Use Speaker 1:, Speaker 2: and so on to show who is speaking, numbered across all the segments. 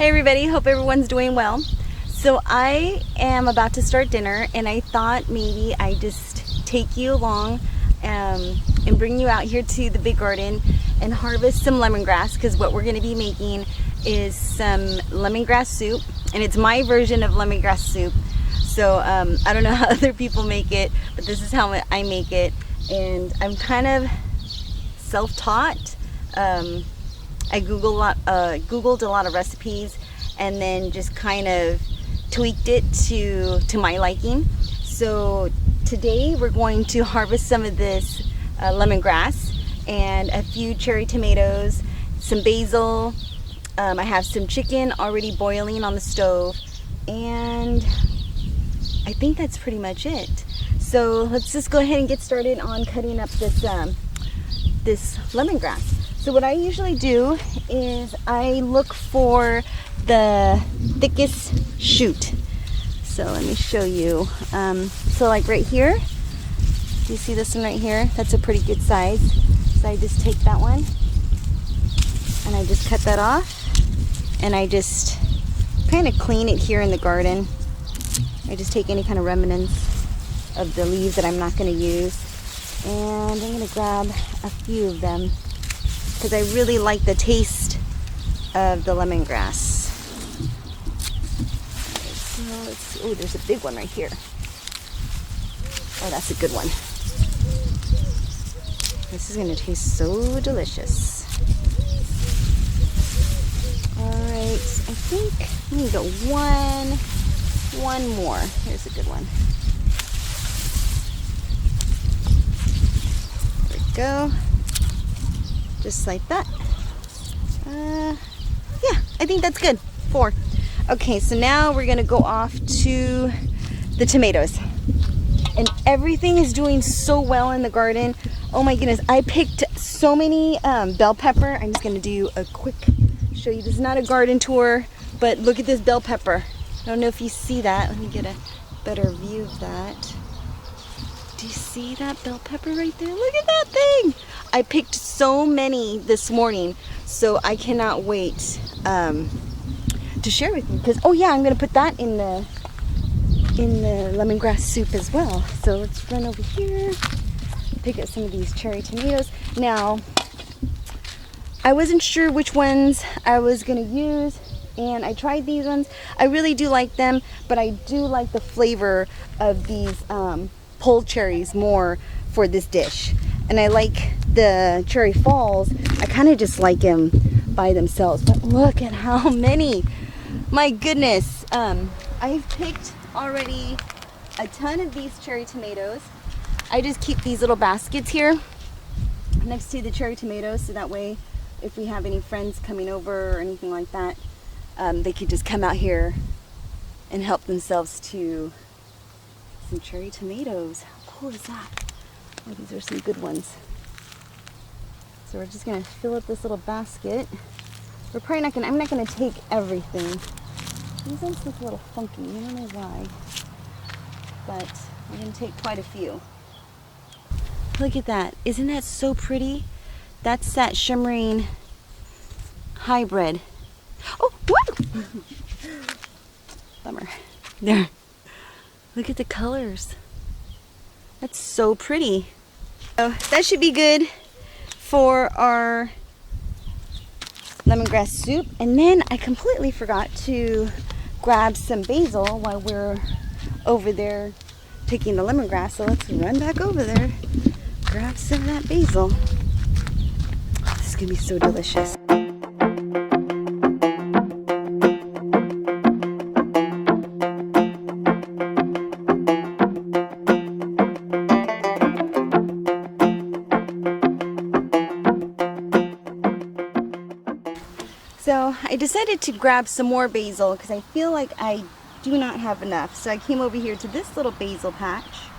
Speaker 1: Hey everybody, hope everyone's doing well. So I am about to start dinner and I thought maybe I'd just take you along and bring you out here to the big garden and harvest some lemongrass, because what we're going to be making is some lemongrass soup, and it's my version of lemongrass soup. So I don't know how other people make it, but this is how I make it, and I'm kind of self-taught. I Googled a lot of recipes and then just kind of tweaked it to my liking. So today we're going to harvest some of this lemongrass and a few cherry tomatoes, some basil. I have some chicken already boiling on the stove, and I think that's pretty much it. So let's just go ahead and get started on cutting up this lemongrass. So what I usually do is I look for the thickest shoot. So let me show you. So like right here, do you see this one right here? That's a pretty good size. So I just take that one and I just cut that off, and I just kind of clean it here in the garden. I just take any kind of remnants of the leaves that I'm not going to use, and I'm going to grab a few of them because I really like the taste of the lemongrass. So let's see. Oh, there's a big one right here. Oh, that's a good one. This is going to taste so delicious. Alright, I think I'm going to go one more. Here's a good one. There we go. Just like that. Yeah, I think that's good. 4. Okay, so now we're gonna go off to the tomatoes. And everything is doing so well in the garden. Oh my goodness, I picked so many bell pepper. I'm just gonna do a quick show you. This is not a garden tour, but look at this bell pepper. I don't know if you see that. Let me get a better view of that. Do you see that bell pepper right there? Look at that thing! I picked so many this morning, so I cannot wait to share with you. Because, oh yeah, I'm gonna put that in the lemongrass soup as well. So let's run over here, pick up some of these cherry tomatoes. Now, I wasn't sure which ones I was gonna use, and I tried these ones. I really do like them, but I do like the flavor of these pulled cherries more for this dish. And I like the cherry falls. I kind of just like them by themselves, but look at how many. My goodness. I've picked already a ton of these cherry tomatoes. I just keep these little baskets here next to the cherry tomatoes, so that way if we have any friends coming over or anything like that, they could just come out here and help themselves to some cherry tomatoes. How cool is that? Oh, these are some good ones. So we're just gonna fill up this little basket. We're probably not gonna, I'm not gonna take everything. These ones look a little funky, I don't know why. But we're gonna take quite a few. Look at that, isn't that so pretty? That's that shimmering hybrid. Oh, whoa! Bummer. There. Look at the colors. That's so pretty. So that should be good for our lemongrass soup. And then I completely forgot to grab some basil while we're over there picking the lemongrass. So let's run back over there, grab some of that basil. This is gonna be so delicious. So I decided to grab some more basil because I feel like I do not have enough. So I came over here to this little basil patch,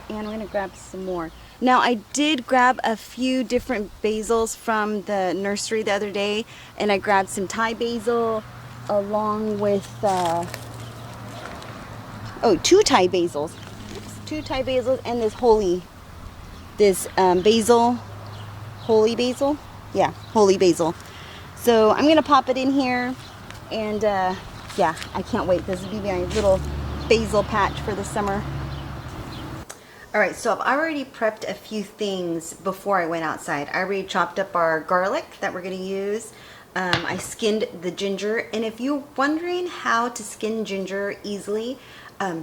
Speaker 1: and I'm going to grab some more. Now I did grab a few different basils from the nursery the other day, and I grabbed some Thai basil along with, 2 Thai basils. Oops, 2 Thai basils and this basil, holy basil. Yeah, holy basil. So I'm going to pop it in here And yeah, I can't wait. This will be my little basil patch for the summer. Alright, so I've already prepped a few things before I went outside. I already chopped up our garlic that we're going to use. I skinned the ginger, and if you're wondering how to skin ginger easily,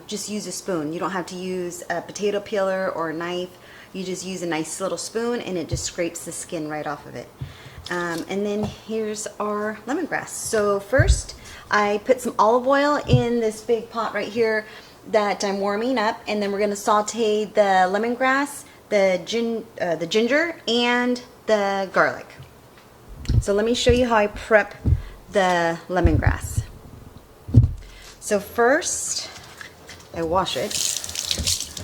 Speaker 1: just use a spoon. You don't have to use a potato peeler or a knife. You just use a nice little spoon and it just scrapes the skin right off of it. And then here's our lemongrass. So first I put some olive oil in this big pot right here that I'm warming up, and then we're going to saute the lemongrass, the ginger, and the garlic. So let me show you how I prep the lemongrass. So first I wash it,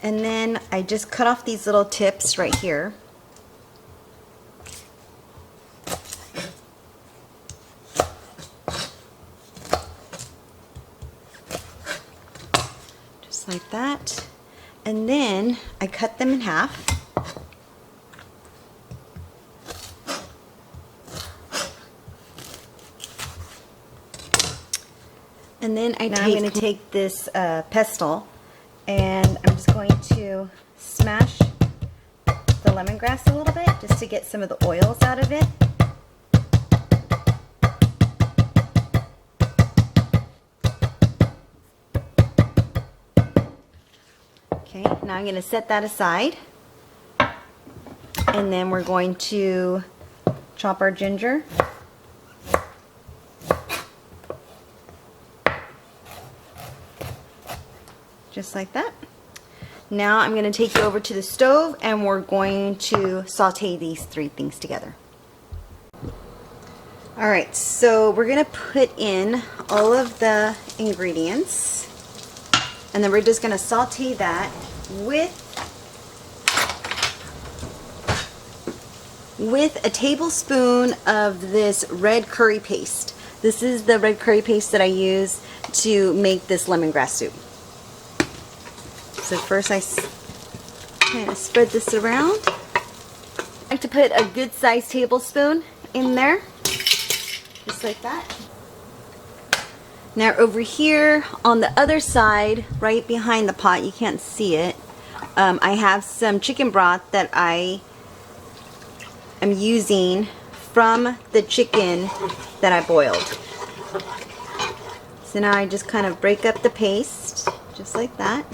Speaker 1: and then I just cut off these little tips right here. Just like that. And then I cut them in half. And then I'm going to take this pestle, and I'm just going to smash the lemongrass a little bit just to get some of the oils out of it. Okay, now I'm going to set that aside, and then we're going to chop our ginger. Just like that. Now I'm going to take you over to the stove, and we're going to saute these three things together. Alright, so we're going to put in all of the ingredients, and then we're just going to saute that with a tablespoon of this red curry paste. This is the red curry paste that I use to make this lemongrass soup. So first I kind of spread this around. I like to put a good sized tablespoon in there, just like that. Now over here on the other side, right behind the pot, you can't see it, I have some chicken broth that I am using from the chicken that I boiled. So now I just kind of break up the paste, just like that.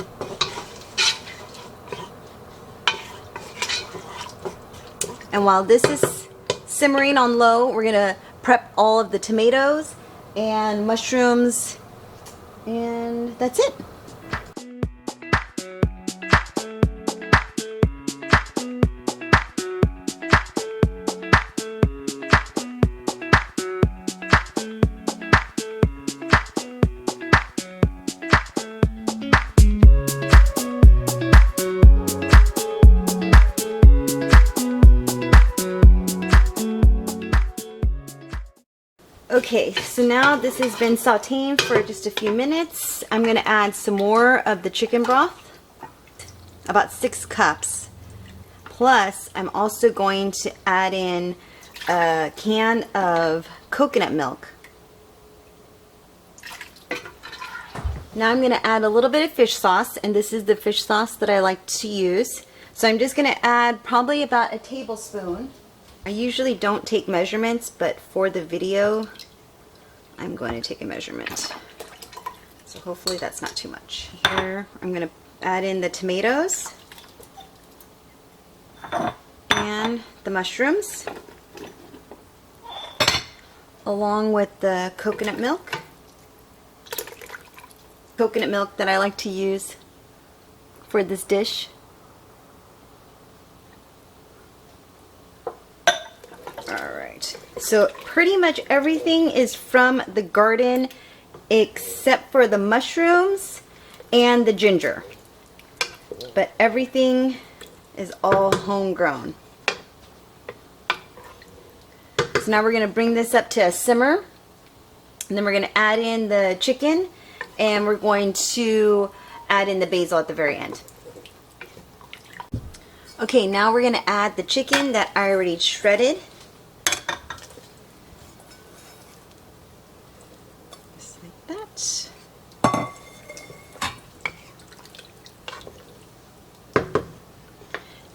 Speaker 1: And while this is simmering on low, we're going to prep all of the tomatoes and mushrooms, and that's it. Okay, so now this has been sauteing for just a few minutes. I'm going to add some more of the chicken broth, about 6 cups. Plus, I'm also going to add in a can of coconut milk. Now I'm going to add a little bit of fish sauce, and this is the fish sauce that I like to use. So I'm just going to add probably about a tablespoon. I usually don't take measurements, but for the video, I'm going to take a measurement. So hopefully that's not too much. Here, I'm going to add in the tomatoes and the mushrooms, along with the coconut milk. Coconut milk that I like to use for this dish. Alright, so pretty much everything is from the garden except for the mushrooms and the ginger. But everything is all homegrown. So now we're going to bring this up to a simmer, and then we're going to add in the chicken, and we're going to add in the basil at the very end. Okay, now we're going to add the chicken that I already shredded.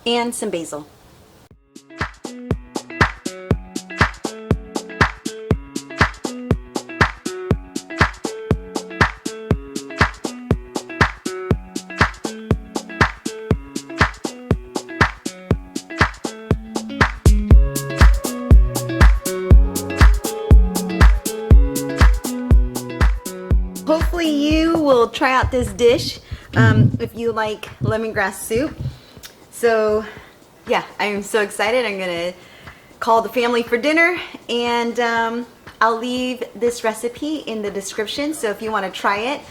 Speaker 1: and some basil. Hopefully you will try out this dish if you like lemongrass soup. So yeah, I'm so excited. I'm gonna call the family for dinner, and I'll leave this recipe in the description, so if you want to try it,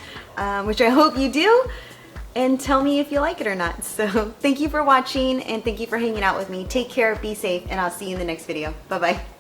Speaker 1: which I hope you do, and tell me if you like it or not. So thank you for watching, and thank you for hanging out with me. Take care, be safe, and I'll see you in the next video. Bye bye.